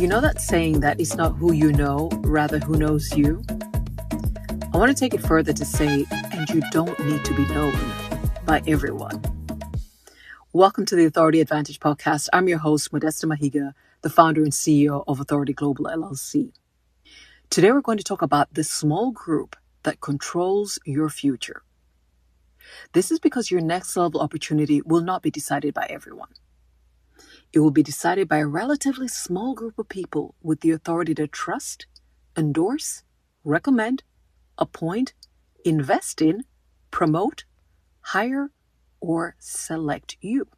You know that saying that it's not who you know, rather who knows you? I want to take it further to say, and you don't need to be known by everyone. Welcome to the Authority Advantage podcast. I'm your host, Modesta Mahiga, the founder and CEO of Authority Global LLC. Today we're going to talk about the small group that controls your future. This is because your next level opportunity will not be decided by everyone. It will be decided by a relatively small group of people with the authority to trust, endorse, recommend, appoint, invest in, promote, hire, or select you.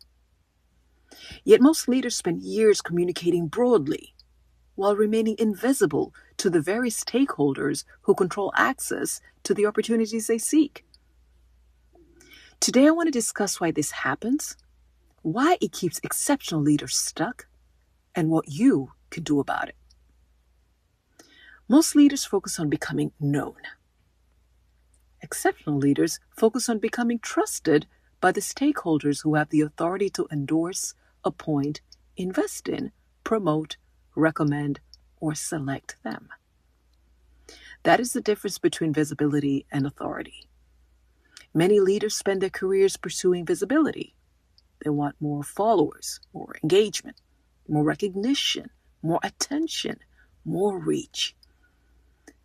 Yet most leaders spend years communicating broadly while remaining invisible to the very stakeholders who control access to the opportunities they seek. Today I want to discuss why this happens, why it keeps exceptional leaders stuck, and what you can do about it. Most leaders focus on becoming known. Exceptional leaders focus on becoming trusted by the stakeholders who have the authority to endorse, appoint, invest in, promote, recommend, or select them. That is the difference between visibility and authority. Many leaders spend their careers pursuing visibility. They want more followers, more engagement, more recognition, more attention, more reach.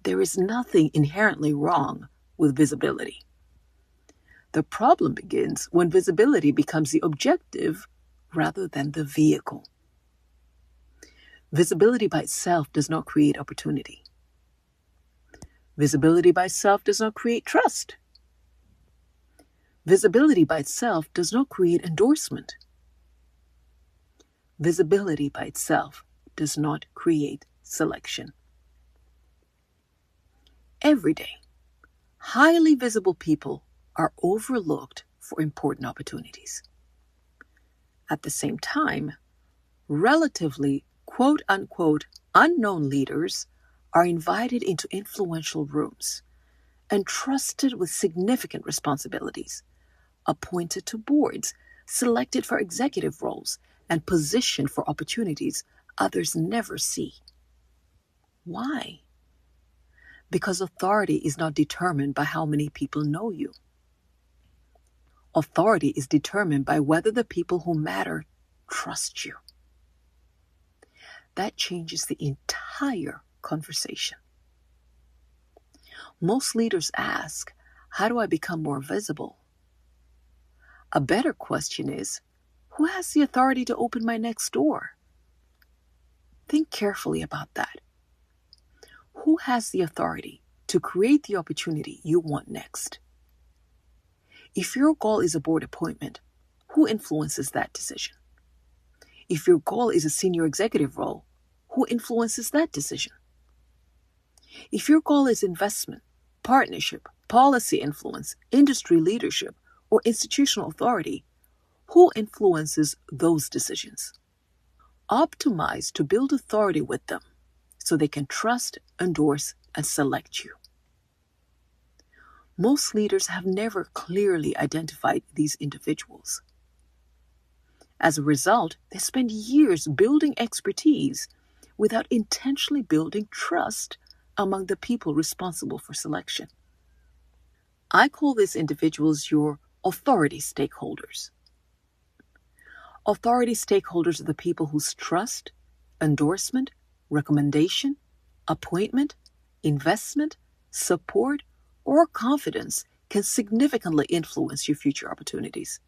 There is nothing inherently wrong with visibility. The problem begins when visibility becomes the objective rather than the vehicle. Visibility by itself does not create opportunity. Visibility by itself does not create trust. Visibility by itself does not create endorsement. Visibility by itself does not create selection. Every day, highly visible people are overlooked for important opportunities. At the same time, relatively quote-unquote unknown leaders are invited into influential rooms, entrusted with significant responsibilities, appointed to boards, selected for executive roles, and positioned for opportunities others never see. Why? Because authority is not determined by how many people know you. Authority is determined by whether the people who matter trust you. That changes the entire conversation. Most leaders ask, how do I become more visible? A better question is, who has the authority to open my next door? Think carefully about that. Who has the authority to create the opportunity you want next? If your goal is a board appointment, who influences that decision? If your goal is a senior executive role, who influences that decision? If your goal is investment, partnership, policy influence, industry leadership, or institutional authority, who influences those decisions? Optimize to build authority with them so they can trust, endorse, and select you. Most leaders have never clearly identified these individuals. As a result, they spend years building expertise without intentionally building trust among the people responsible for selection. I call these individuals your authority stakeholders. Authority stakeholders are the people whose trust, endorsement, recommendation, appointment, investment, support, or confidence can significantly influence your future opportunities.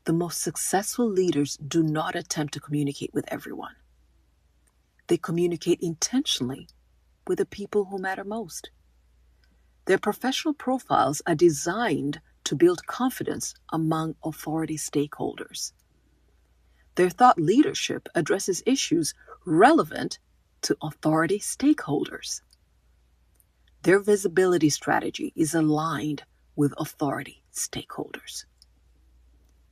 The most successful leaders do not attempt to communicate with everyone. They communicate intentionally with the people who matter most. Their professional profiles are designed to build confidence among authority stakeholders. Their thought leadership addresses issues relevant to authority stakeholders. Their visibility strategy is aligned with authority stakeholders.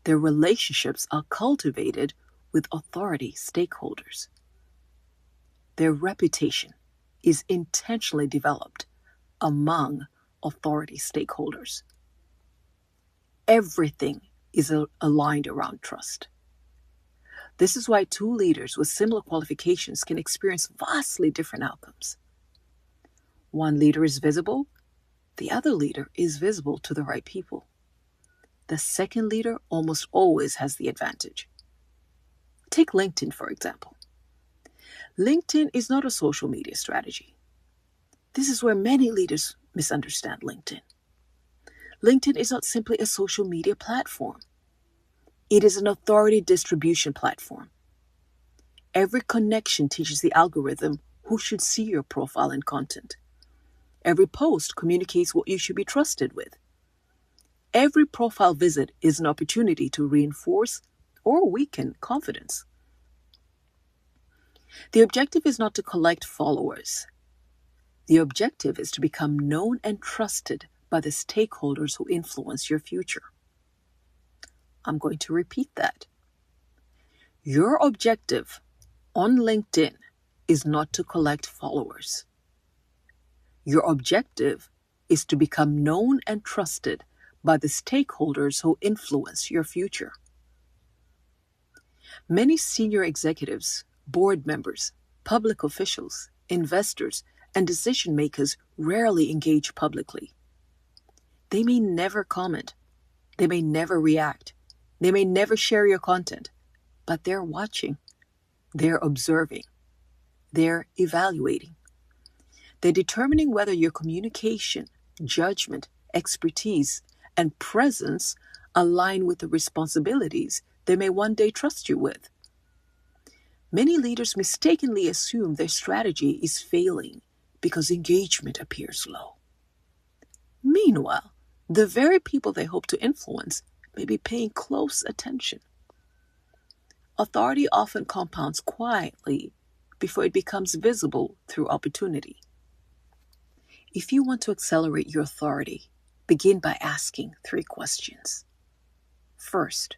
Their relationships are cultivated with authority stakeholders. Their reputation is intentionally developed among authority stakeholders. Everything is aligned around trust. This is why two leaders with similar qualifications can experience vastly different outcomes. One leader is visible, the other leader is visible to the right people. The second leader almost always has the advantage. Take LinkedIn, for example. LinkedIn is not a social media strategy. This is where many leaders misunderstand LinkedIn. LinkedIn is not simply a social media platform. It is an authority distribution platform. Every connection teaches the algorithm who should see your profile and content. Every post communicates what you should be trusted with. Every profile visit is an opportunity to reinforce or weaken confidence. The objective is not to collect followers. The objective is to become known and trusted by the stakeholders who influence your future. I'm going to repeat that. Your objective on LinkedIn is not to collect followers. Your objective is to become known and trusted by the stakeholders who influence your future. Many senior executives, board members, public officials, investors, and decision makers rarely engage publicly. They may never comment. They may never react. They may never share your content, but they're watching. They're observing. They're evaluating. They're determining whether your communication, judgment, expertise, and presence align with the responsibilities they may one day trust you with. Many leaders mistakenly assume their strategy is failing because engagement appears low. Meanwhile, the very people they hope to influence may be paying close attention. Authority often compounds quietly before it becomes visible through opportunity. If you want to accelerate your authority, begin by asking 3 questions. First,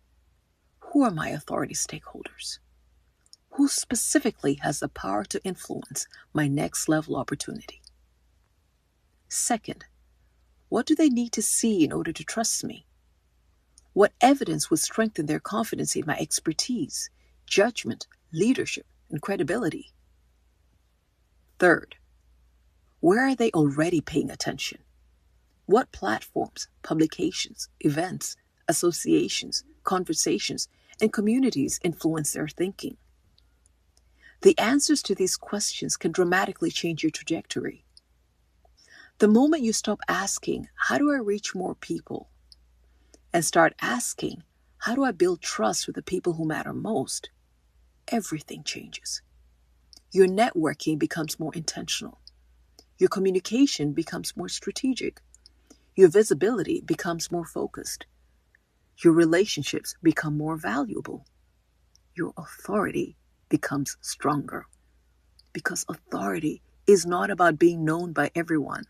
who are my authority stakeholders? Who specifically has the power to influence my next level opportunity? Second, what do they need to see in order to trust me? What evidence would strengthen their confidence in my expertise, judgment, leadership, and credibility? Third, where are they already paying attention? What platforms, publications, events, associations, conversations, and communities influence their thinking? The answers to these questions can dramatically change your trajectory. The moment you stop asking, how do I reach more people? And start asking, how do I build trust with the people who matter most? Everything changes. Your networking becomes more intentional. Your communication becomes more strategic. Your visibility becomes more focused. Your relationships become more valuable. Your authority becomes stronger. Because authority is not about being known by everyone.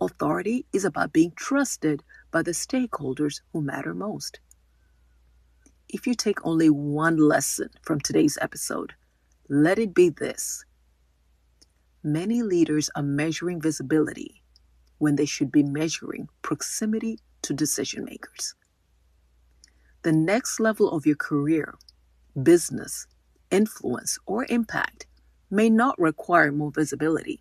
Authority is about being trusted by the stakeholders who matter most. If you take only one lesson from today's episode, let it be this. Many leaders are measuring visibility when they should be measuring proximity to decision makers. The next level of your career, business, influence, or impact may not require more visibility.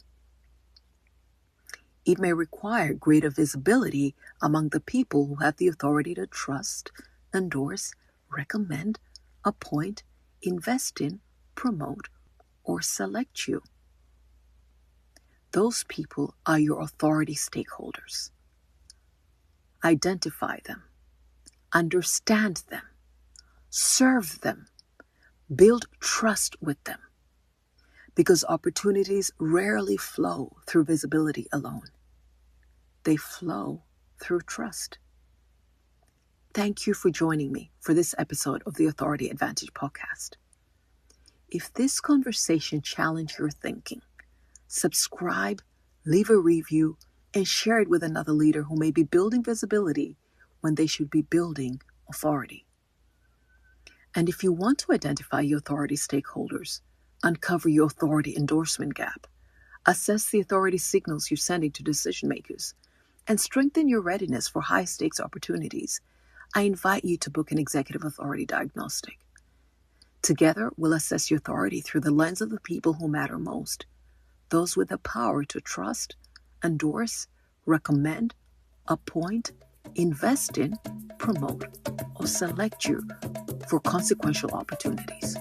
It may require greater visibility among the people who have the authority to trust, endorse, recommend, appoint, invest in, promote, or select you. Those people are your authority stakeholders. Identify them, understand them, serve them, build trust with them, because opportunities rarely flow through visibility alone. They flow through trust. Thank you for joining me for this episode of the Authority Advantage podcast. If this conversation challenged your thinking, subscribe, leave a review, and share it with another leader who may be building visibility when they should be building authority. And if you want to identify your authority stakeholders, uncover your authority endorsement gap, assess the authority signals you're sending to decision makers, and strengthen your readiness for high-stakes opportunities, I invite you to book an executive authority diagnostic. Together, we'll assess your authority through the lens of the people who matter most, those with the power to trust, endorse, recommend, appoint, invest in, promote, or select you for consequential opportunities.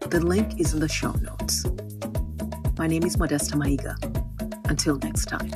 The link is in the show notes. My name is Modesta Mahiga. Until next time.